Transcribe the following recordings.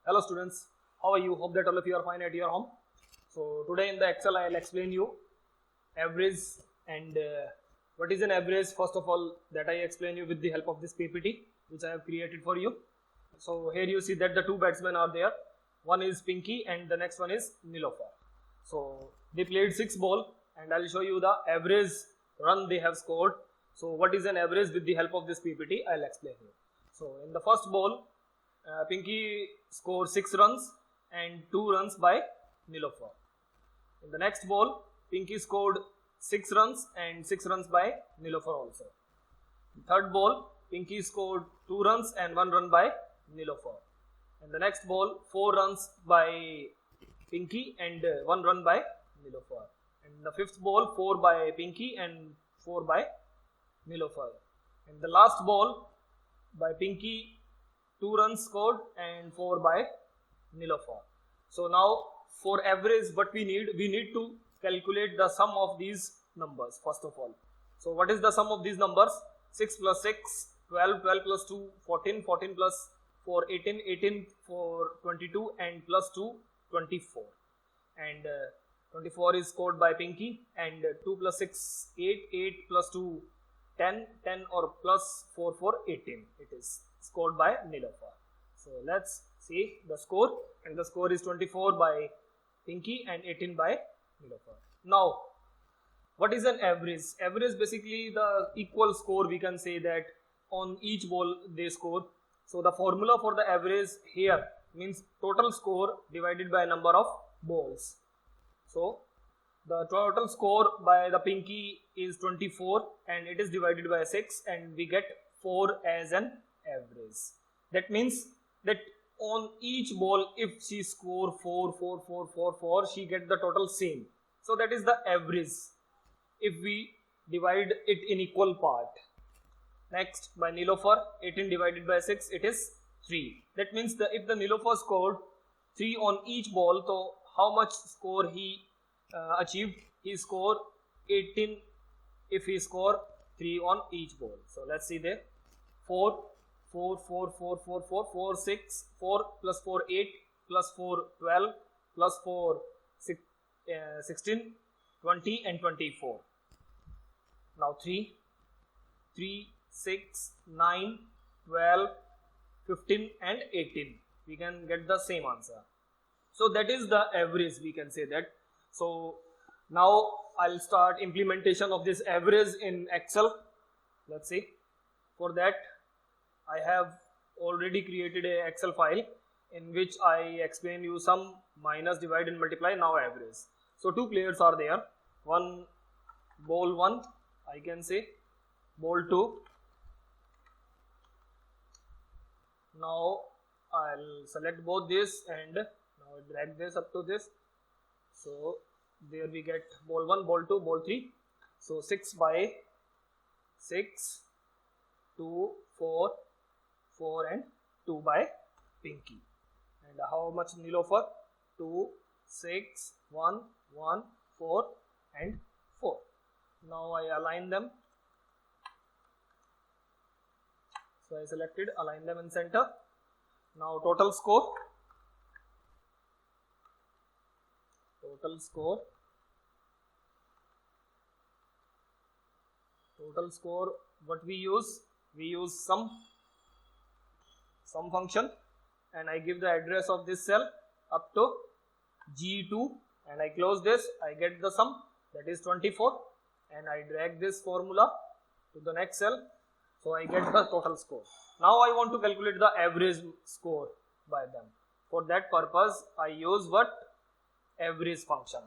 Hello students, how are you? Hope that all of you are fine at your home. So today in the Excel I will explain you average and what is an average. First of all, that I explain you with the help of this PPT which I have created for you. So here you see that the two batsmen are there. One is Pinky and the next one is Nilofer. So they played 6 ball and I will show you the average run they have scored. So what is an average? With the help of this PPT I will explain you. So in the first ball, Pinky scored 6 runs and 2 runs by Nilofer. In the next ball, Pinky scored 6 runs and 6 runs by Nilofer also. In third ball, Pinky scored 2 runs and 1 run by Nilofer. In the next ball, 4 runs by Pinky and 1 run by Nilofer. In the fifth ball, 4 by Pinky and 4 by Nilofer. In the last ball, by Pinky, 2 runs scored and 4 by Nilofer. So now for average what we need to calculate the sum of these numbers first of all. So what is the sum of these numbers? 6 plus 6, 12, 12 plus 2, 14, 14 plus 4, 18, 18 for 22 and plus 2, 24. And 24 is scored by Pinky and 2 plus 6, 8, 8 plus 2, 10, 10 or plus 4 for 18. It is scored by Nilofer. So let's see the score, and the score is 24 by Pinky and 18 by Nilofer. Now what is an average? Average basically the equal score, we can say that on each ball they score. So the formula for the average here means total score divided by number of balls. So the total score by the Pinky is 24 and it is divided by 6 and we get 4 as an average. That means that on each ball if she score 4, 4, 4, 4, 4, she get the total same. So that is the average if we divide it in equal part. Next, by Nilofer, 18 divided by 6, it is 3. That means if the Nilofer scored 3 on each ball, so how much score he achieved? He scored 18 if he score 3 on each ball. So let's see there. 4, 4, 4, 4, 4, 4, 4, 6, 4 plus 4, 8, plus 4, 12, plus 4, 6, 16, 20 and 24. Now 3, 3, 6, 9, 12, 15 and 18. We can get the same answer. So that is the average, we can say that. So now I'll start implementation of this average in Excel. Let's see. For that I have already created a Excel file in which I explain you sum, minus, divide and multiply, now average. So two players are there. One ball 1, I can say ball 2. Now I'll select both this and now drag this up to this. So there we get ball 1, ball 2, ball 3. So 6 by 6, 2, 4, 4 and 2 by Pinky. And how much Nilofer? 2, 6, 1, 1, 4 and 4. Now I align them. So I selected, align them in center. Now total score. Total score. Total score, what we use? We use sum function and I give the address of this cell up to G2 and I close this. I get the sum, that is 24, and I drag this formula to the next cell. So I get the total score. Now I want to calculate the average score by them. For that purpose I use what? Average function.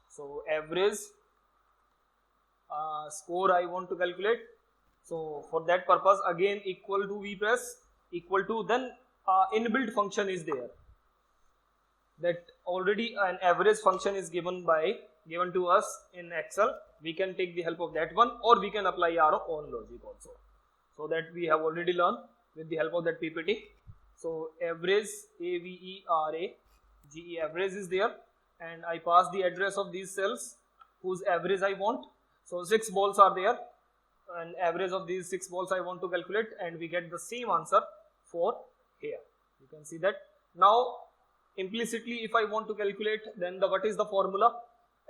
So average score I want to calculate. So for that purpose again equal to we press equal to, then inbuilt function is there. That already an average function is given to us in Excel. We can take the help of that one or we can apply our own logic also. So that we have already learned with the help of that PPT. So average, AVERAGE, average is there and I pass the address of these cells whose average I want. So 6 balls are there and average of these 6 balls I want to calculate, and we get the same answer for here. You can see that. Now implicitly if I want to calculate, then what is the formula?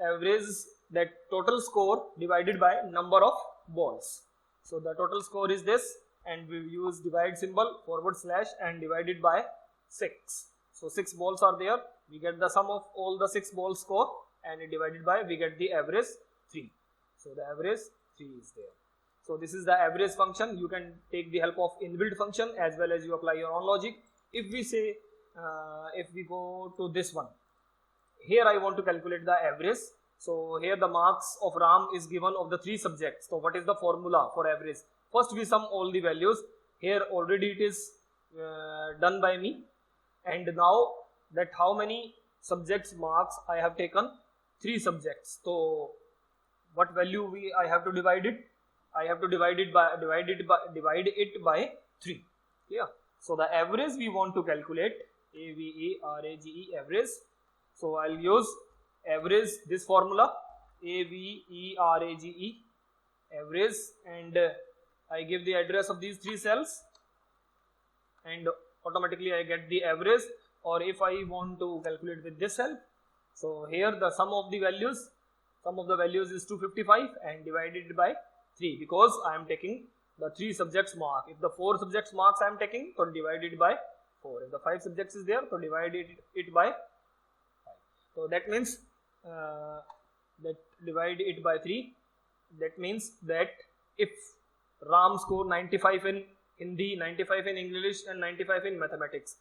Average, that total score divided by number of balls. So the total score is this, and we use divide symbol / and divided by 6. So 6 balls are there, we get the sum of all the 6 balls score, and divided by, we get the average 3. So the average 3 is there. So this is the average function. You can take the help of inbuilt function as well as you apply your own logic. If we say, if we go to this one, here I want to calculate the average. So here the marks of Ram is given of the 3 subjects. So what is the formula for average? First we sum all the values. Here already it is done by me. And now that how many subjects marks I have taken? 3 subjects. So what value I have to divide it? I have to divide it by 3. Yeah. So the average we want to calculate, AVERAGE, average. So I'll use average, this formula, AVERAGE, average, and I give the address of these 3 cells, and automatically I get the average. Or if I want to calculate with this cell, so here the sum of the values is 255 and divided by 3, because I am taking the 3 subjects mark. If the 4 subjects marks I am taking, so divide it by 4. If the 5 subjects is there, so divide it by 5. So that means that divide it by 3. That means that if Ram score 95 in Hindi, 95 in English and 95 in mathematics,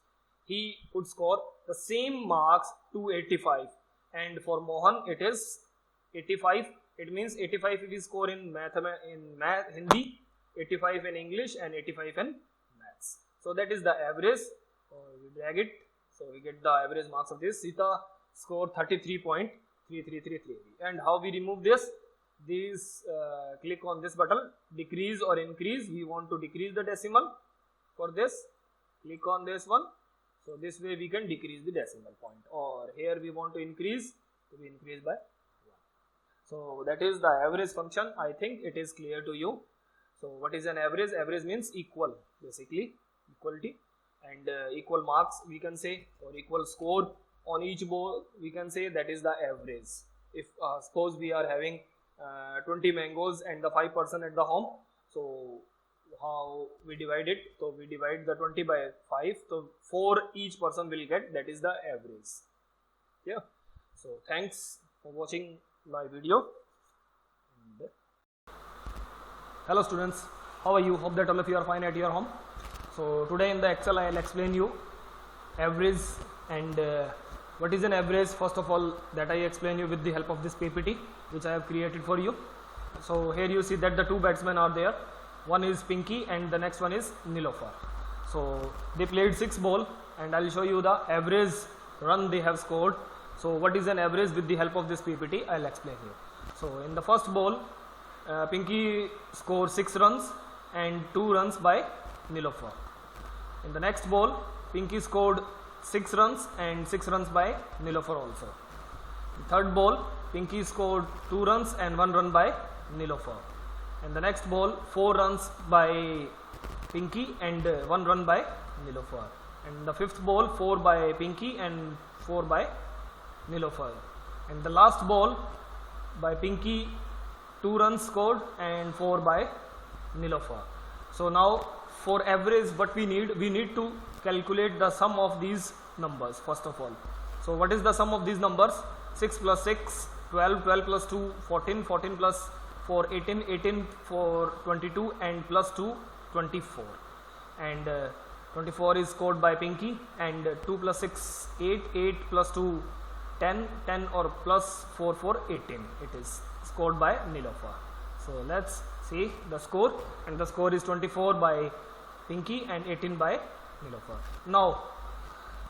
he would score the same marks 285. And for Mohan it is 85. It means 85 if we score in Hindi, 85 in English and 85 in maths. So that is the average. So we drag it. So we get the average marks of this. Sita score 33.3333. And how we remove this? Click on this button, decrease or increase. We want to decrease the decimal. For this, click on this one. So this way we can decrease the decimal point. Or here we want to increase, so we increase by 1. So that is the average function. I think it is clear to you. So what is an average? Average means equal, basically equality, and equal marks we can say, or equal score on each ball we can say, that is the average. If suppose we are having 20 mangoes and the 5% at the home, so how we divide it? So we divide the 20 by 5, so 4 each person will get, that is the average. Yeah. So thanks for watching my video. Hello students, how are you? Hope that all of you are fine at your home. So today in the Excel I will explain you average, and what is an average. First of all, that I explain you with the help of this PPT which I have created for you. So here you see that the 2 batsmen are there. One is Pinky and the next one is Nilofer. So they played 6 balls, and I will show you the average run they have scored. So what is an average? With the help of this PPT I will explain you. So in the first ball, Pinky scored 6 runs and 2 runs by Nilofer. In the next ball, Pinky scored 6 runs and 6 runs by Nilofer also. The third ball, Pinky scored 2 runs and 1 run by Nilofer. And the next ball, 4 runs by Pinky and 1 run by Nilofer. And the fifth ball, 4 by Pinky and 4 by Nilofer. And the last ball by Pinky, 2 runs scored and 4 by Nilofer. So now for average what we need to calculate the sum of these numbers first of all. So what is the sum of these numbers? 6 plus 6, 12, 12 plus 2, 14, 14 plus 4, 18, 18 for 22 and plus 2, 24. And 24 is scored by Pinky, and 2 plus 6, 8, 8 plus 2, 10, 10 or plus 4 for 18. It is scored by Nilofer. So let's see the score, and the score is 24 by Pinky and 18 by Nilofer. Now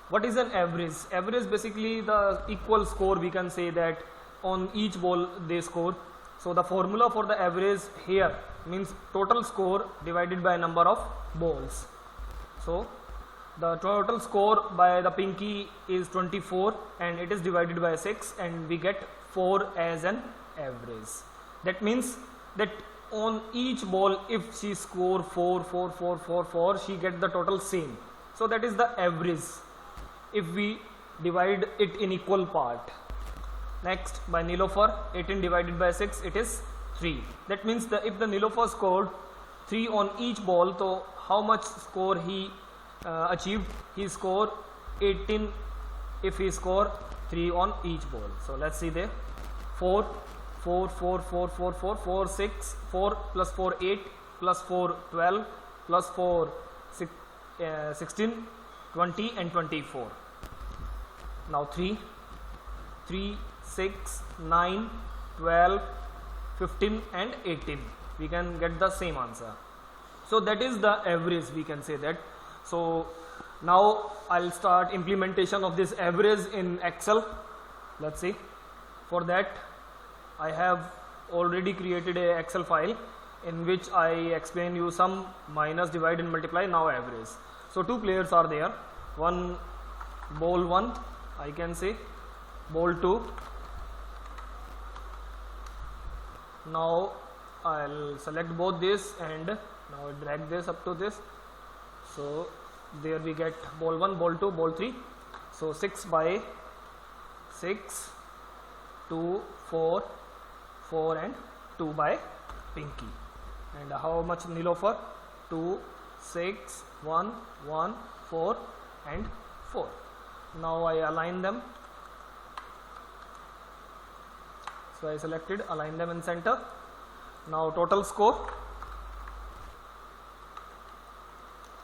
what is an average? Average basically the equal score, we can say that on each ball they score. So the formula for the average here means total score divided by number of balls. So the total score by the Pinky is 24 and it is divided by 6, and we get 4 as an average. That means that on each ball if she score 4, 4, 4, 4, 4, she get the total same. So that is the average. If we divide it in equal part. Next, by Nilofer, 18 divided by 6, it is 3. That means that if the Nilofer scored 3 on each ball, so how much score he achieved? He scored 18 if he score 3 on each ball. So let's see there. 4 6, 4 plus 4 8 plus 4 12 plus 4 16 20 and 24. Now 3 6 9 12 15 and 18, we can get the same answer. So that is the average, we can say that. So now I'll start implementation of this average in Excel. Let's see. For that, I have already created a Excel file in which I explain you sum, minus, divide and multiply, now average. So two players are there, one ball 1, I can say ball 2. Now I'll select both this and now drag this up to this. So there we get ball 1, ball 2, ball 3. So 6 by 6, 2, 4, 4 and 2 by Pinky. And how much Nilofer? 2, 6, 1, 1, 4 and 4. Now I align them. So I selected, align them in center. Now total score.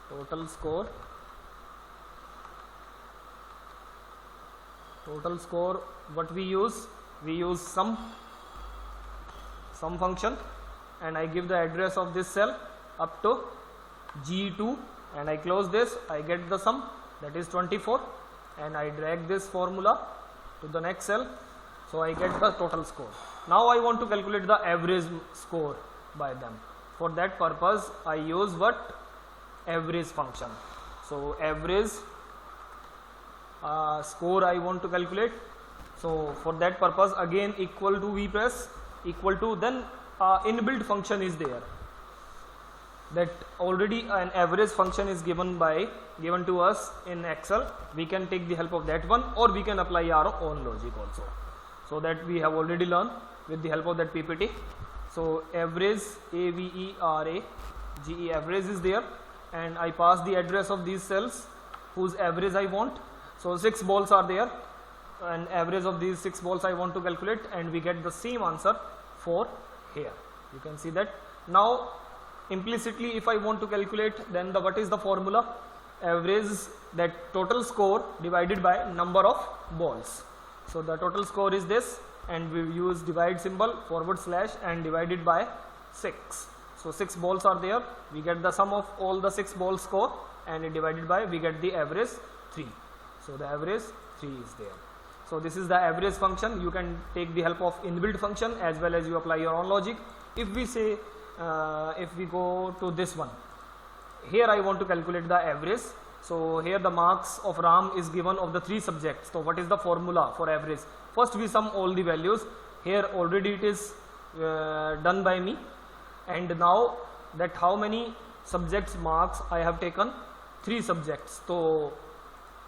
Total score. Total score, what we use? We use sum function, and I give the address of this cell up to G2 and I close this. I get the sum, that is 24, and I drag this formula to the next cell. So I get the total score. Now I want to calculate the average score by them. For that purpose, I use what? Average function. So average score I want to calculate. So for that purpose, again equal to we press equal to, then inbuilt function is there. That already an average function is given to us in Excel. We can take the help of that one, or we can apply our own logic also. So that we have already learned with the help of that PPT. So average, AVERAGE, average is there, and I pass the address of these cells whose average I want. So 6 balls are there, and average of these 6 balls I want to calculate, and we get the same answer for here. You can see that. Now implicitly, if I want to calculate, then what is the formula? Average, that total score divided by number of balls. So the total score is this, and we use divide symbol, / and divided by 6. So 6 balls are there, we get the sum of all the 6 balls score, and divided by, we get the average 3. So the average 3 is there. So this is the average function. You can take the help of inbuilt function as well as you apply your own logic. If we say, if we go to this one, here I want to calculate the average. So here the marks of RAM is given of the 3 subjects. So what is the formula for average? First we sum all the values. Here already it is done by me. And now that how many subjects marks I have taken? 3 subjects. So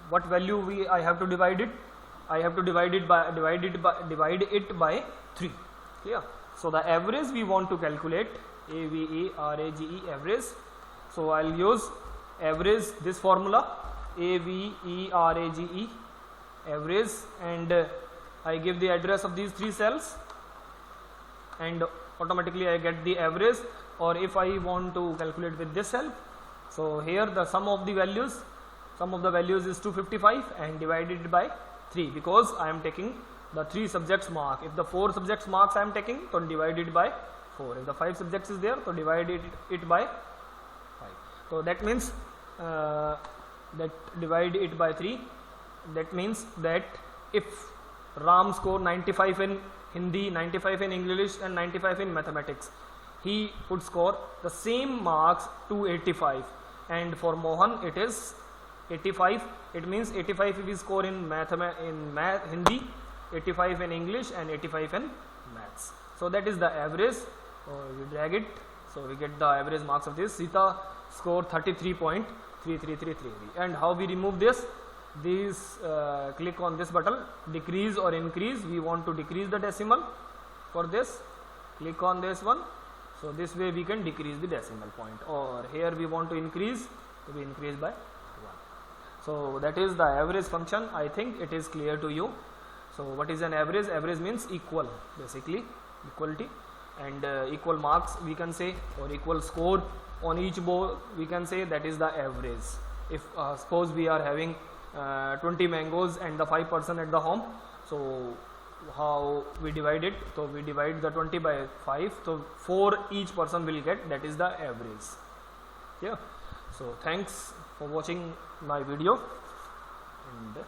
what value I have to divide it? I have to divide it by 3. Clear? So the average we want to calculate, AVERAGE, average. So I'll use average, this formula, AVERAGE, average, and I give the address of these 3 cells, and automatically I get the average. Or if I want to calculate with this cell, so here the sum of the values is 255 and divided by 3, because I am taking the 3 subjects mark. If the 4 subjects marks I am taking, so divided by 4. If the 5 subjects is there, so divide it by 5. So that means that divide it by 3. That means that if Ram score 95 in Hindi, 95 in English and 95 in mathematics, he would score the same marks 285, and for Mohan it is 85. It means 85 if we score in Hindi, 85 in English and 85 in maths. So that is the average. So we drag it, so we get the average marks of this. Sita scored 33.3333. And how we remove this? this click on this button, decrease or increase. We want to decrease the decimal. For this, click on this one. So this way we can decrease the decimal point, or here we want to increase, to be increased by 1. So that is the average function. I think it is clear to you. So what is an average? Average means equal, basically equality, and equal marks we can say, or equal score on each board we can say, that is the average. If suppose we are having 20 mangoes and the 5% at the home, so how we divide it? So we divide the 20 by 5, so 4 each person will get, that is the average. Yeah. So thanks for watching my video, and